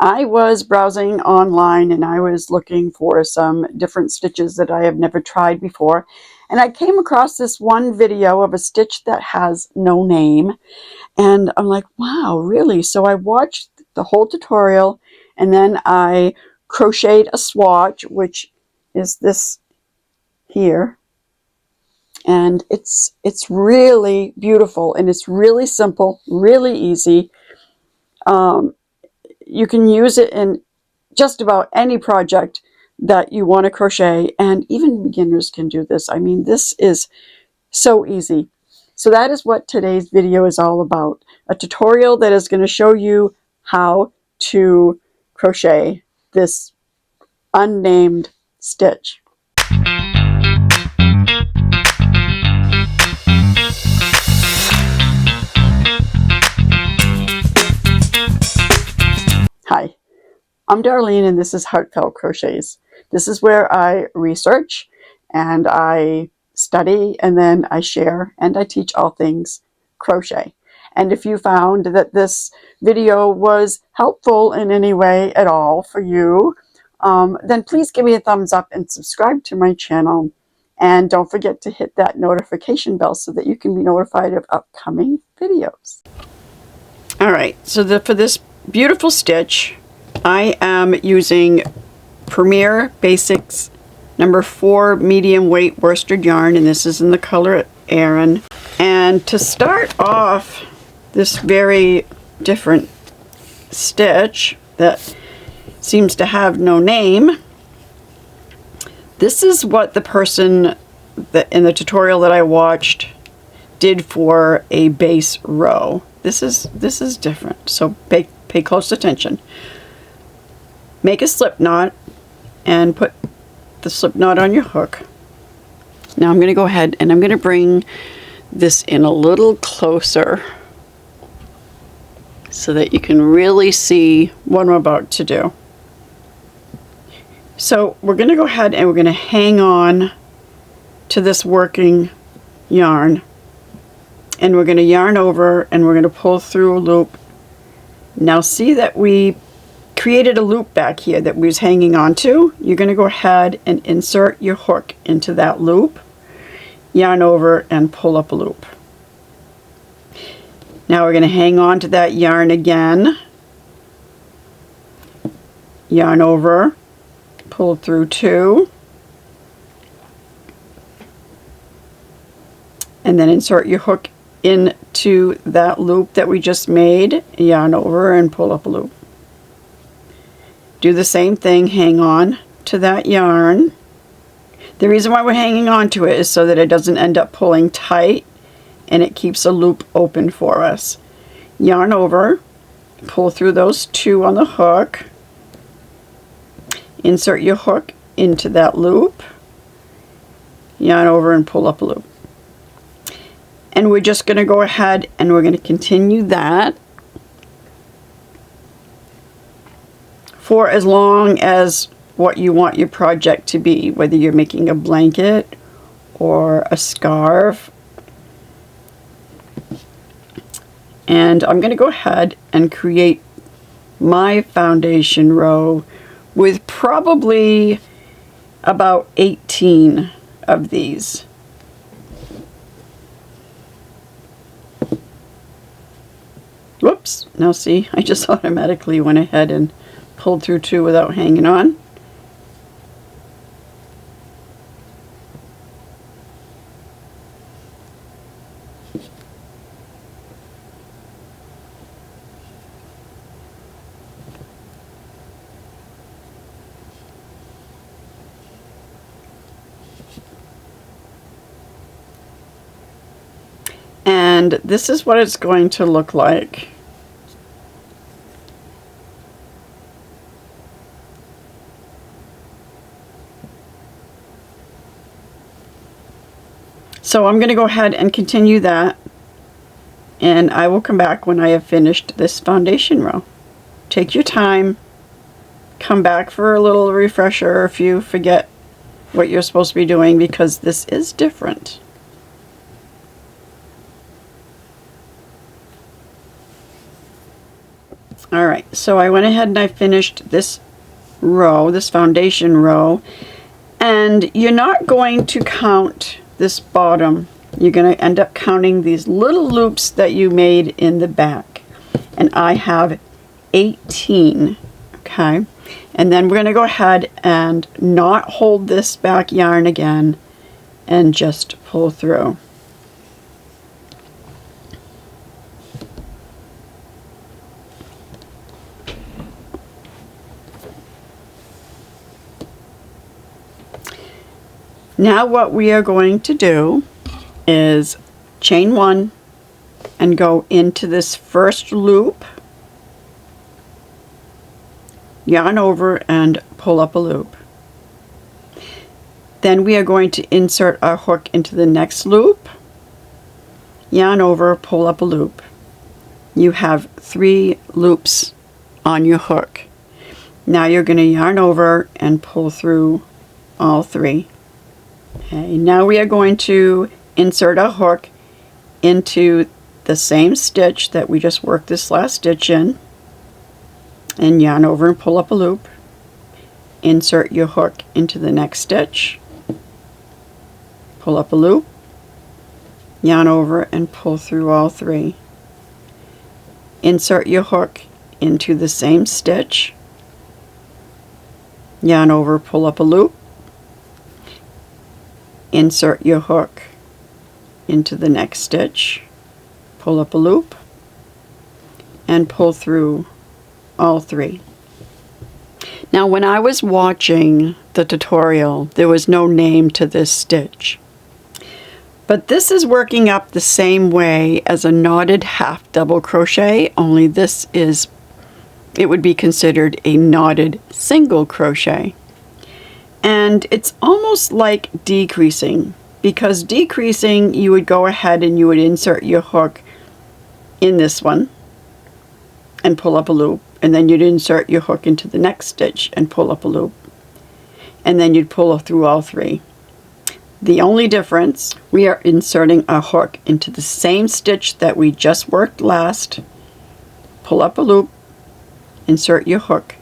I was browsing online and I was looking for some different stitches that I have never tried before. And I came across this one video of a stitch that has no name. And I'm like, wow, really? So I watched the whole tutorial and then I crocheted a swatch, which is this here. And it's really beautiful and it's really simple, really easy. You can use it in just about any project that you want to crochet, and even beginners can do this. I mean, this is so easy. So that is what today's video is all about. A tutorial that is going to show you how to crochet this unnamed stitch. Hi, I'm Darlene and this is Heartfelt Crochets. This is where I research and I study and then I share and I teach all things crochet. And if you found that this video was helpful in any way at all for you, then please give me a thumbs up and subscribe to my channel. And don't forget to hit that notification bell so that you can be notified of upcoming videos. All right, so for this beautiful stitch, I am using Premier Basix number 4 medium weight worsted yarn, and this is in the color Aran. And to start off this very different stitch that seems to have no name, this is what the person in the tutorial that I watched did for a base row. This is different, so pay close attention. Make a slip knot and put the slip knot on your hook. Now I'm going to go ahead and I'm going to bring this in a little closer so that you can really see what I'm about to do. So we're going to go ahead and we're going to hang on to this working yarn, and we're going to yarn over and we're going to pull through a loop. Now see that we created a loop back here that we was hanging on to. You're going to go ahead and insert your hook into that loop, yarn over and pull up a loop. Now we're going to hang on to that yarn again, yarn over, pull through 2, and then insert your hook into that loop that we just made, yarn over and pull up a loop. Do the same thing, hang on to that yarn. The reason why we're hanging on to it is so that it doesn't end up pulling tight and it keeps a loop open for us. Yarn over, pull through those 2 on the hook, insert your hook into that loop, yarn over and pull up a loop. And we're just going to go ahead and we're going to continue that for as long as what you want your project to be, whether you're making a blanket or a scarf. And I'm going to go ahead and create my foundation row with probably about 18 of these. Whoops, now see, I just automatically went ahead and pulled through 2 without hanging on. And this is what it's going to look like. So I'm going to go ahead and continue that, and I will come back when I have finished this foundation row. Take your time, come back for a little refresher if you forget what you're supposed to be doing, because this is different. All right, So I went ahead and I finished this row, this foundation row, and you're not going to count this bottom. You're going to end up counting these little loops that you made in the back, and I have 18. Okay, and then we're going to go ahead and not hold this back yarn again and just pull through. Now what we are going to do is chain 1 and go into this first loop, yarn over and pull up a loop. Then we are going to insert our hook into the next loop, yarn over, pull up a loop. You have 3 loops on your hook. Now you're going to yarn over and pull through all 3. Okay, now we are going to insert our hook into the same stitch that we just worked this last stitch in, and yarn over and pull up a loop. Insert your hook into the next stitch, pull up a loop, yarn over and pull through all 3. Insert your hook into the same stitch, yarn over, pull up a loop, insert your hook into the next stitch, pull up a loop, and pull through all 3. Now when I was watching the tutorial, there was no name to this stitch. But this is working up the same way as a knotted half double crochet, only this is, it would be considered a knotted single crochet. And it's almost like decreasing, because decreasing, you would go ahead and you would insert your hook in this one and pull up a loop, and then you'd insert your hook into the next stitch and pull up a loop, and then you'd pull through all 3. The only difference, we are inserting a hook into the same stitch that we just worked last, pull up a loop, insert your hook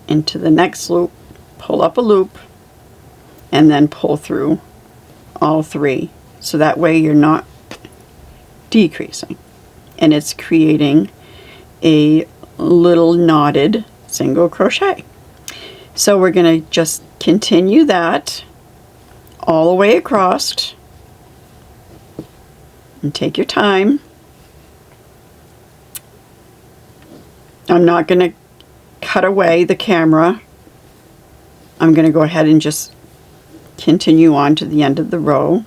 into the next loop, pull up a loop, and then pull through all 3. So that way you're not decreasing, and it's creating a little knotted single crochet. So we're going to just continue that all the way across, and take your time. I'm not going to cut away the camera. I'm going to go ahead and just continue on to the end of the row.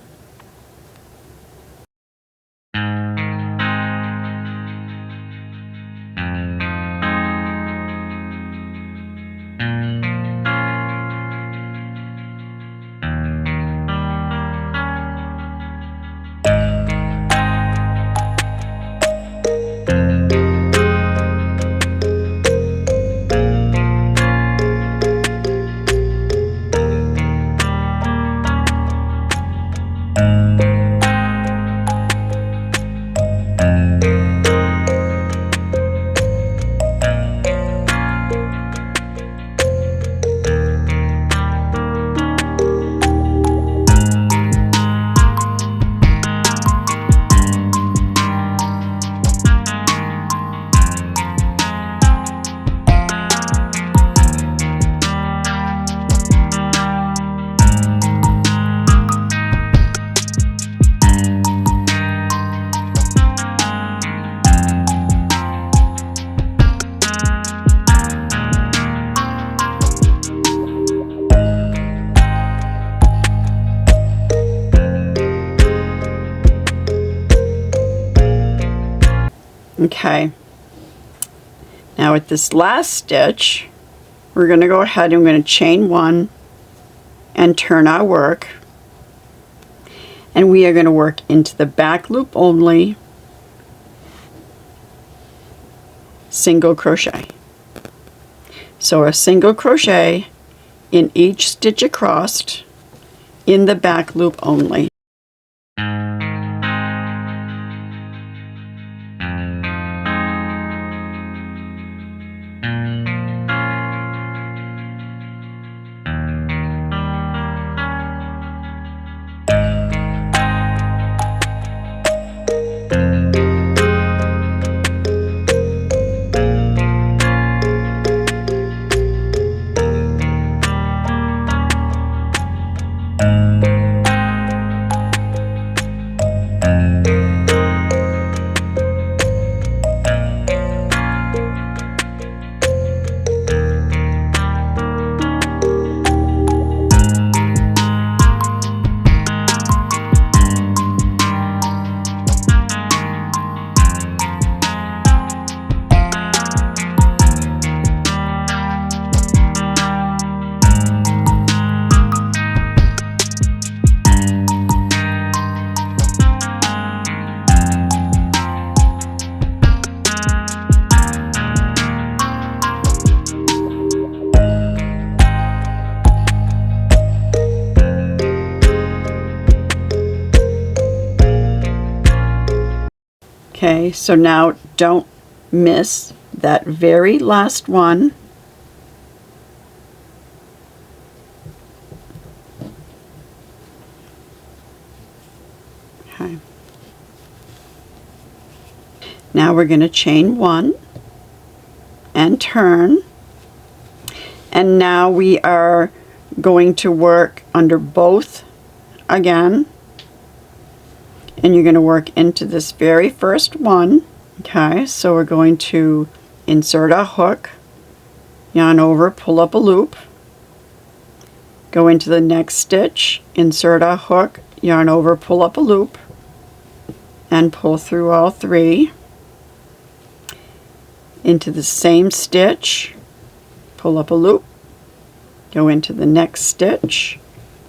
Okay, now with this last stitch, we're going to go ahead and we're going to chain 1 and turn our work, and we are going to work into the back loop only, single crochet. So a single crochet in each stitch across in the back loop only. Okay, so now don't miss that very last one. Okay. Now we're going to chain 1 and turn, and now we are going to work under both again, and you're going to work into this very first one. Okay, so we're going to insert a hook, yarn over, pull up a loop, go into the next stitch, insert a hook, yarn over, pull up a loop, and pull through all 3 into the same stitch, pull up a loop, go into the next stitch,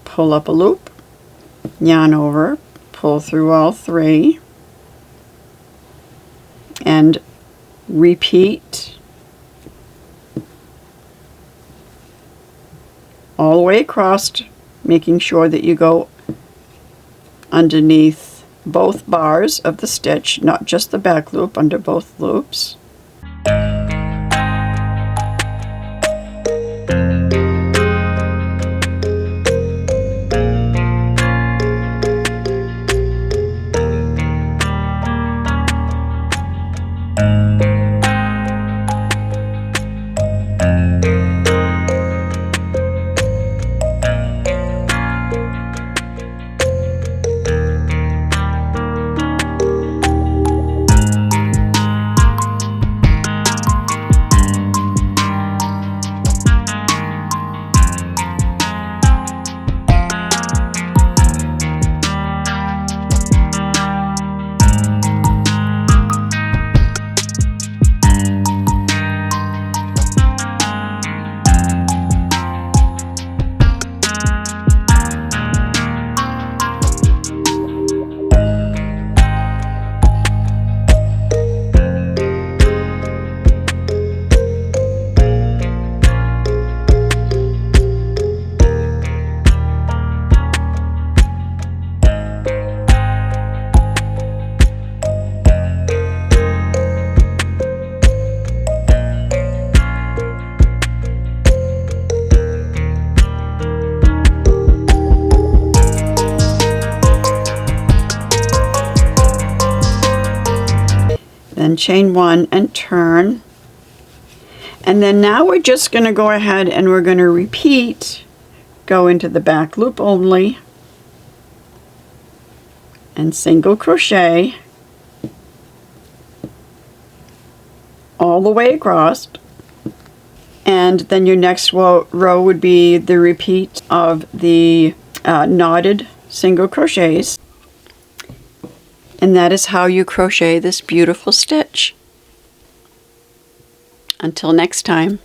pull up a loop, yarn over, pull through all 3, and repeat all the way across, making sure that you go underneath both bars of the stitch, not just the back loop, under both loops. Then chain 1 and turn, and then now we're just going to go ahead and we're going to repeat, go into the back loop only, and single crochet all the way across, and then your next row would be the repeat of the knotted single crochets. And that is how you crochet this beautiful stitch. Until next time.